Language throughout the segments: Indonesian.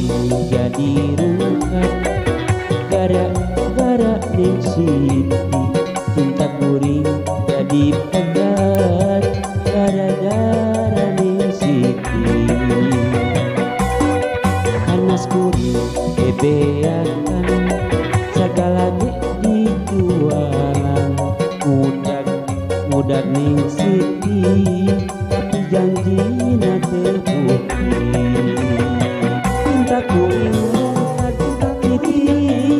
kuring jadi rungkat gara-gara ning Siti. Cinta kuring jadi pegat gara-gara ning Siti. Panas kuring bebeakan segala dijualan mudah ning Siti, tapi janjina teu bukti. Cinta kuring cinta Siti,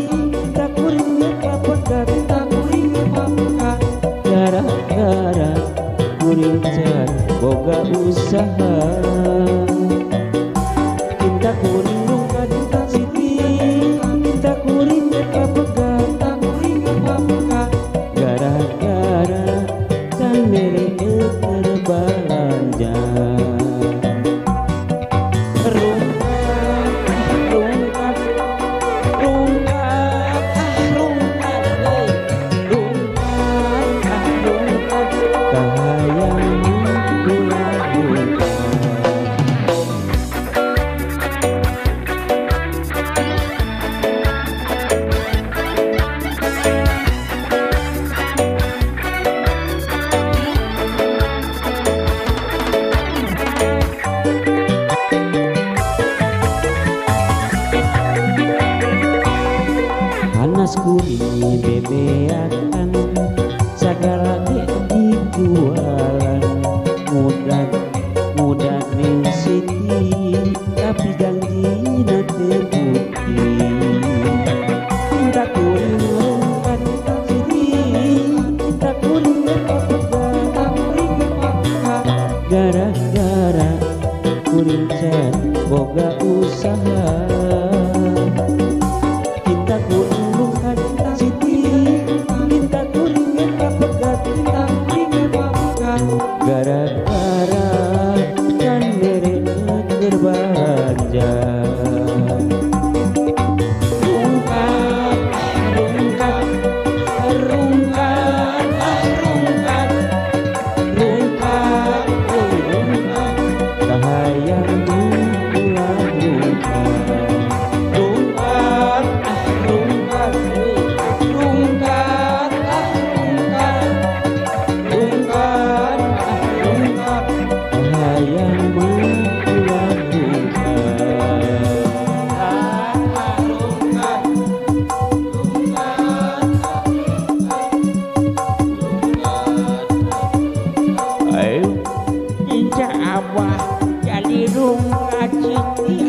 cinta kuring pegat, cinta kuring pegat gara-gara kuring can boga usaha. Cinta kuring rungkat cinta Siti, cinta kuring pegat, cinta kuring pegat gara-gara kan mere terbelanja. Panas kuring bebeakan segala dijualan mudah ning Siti, tapi janjina teu bukti. Cinta kuring rungkat cinta Siti, cinta kuring pegat, gara-gara kuring can boga usaha. Cinta kuring rungkat cinta Siti, cinta kuring pegat, cinta kuring pegat gara-gara kan mere berbelanja. Rungkat rungkat rungkat rungkat rungkat rungkat kahayang ulah rungkat. Rungkat rungkat rungkat rungkat rungkat kahayang ulah rungkat. Ayo, cinta abah jadi rungkat Siti.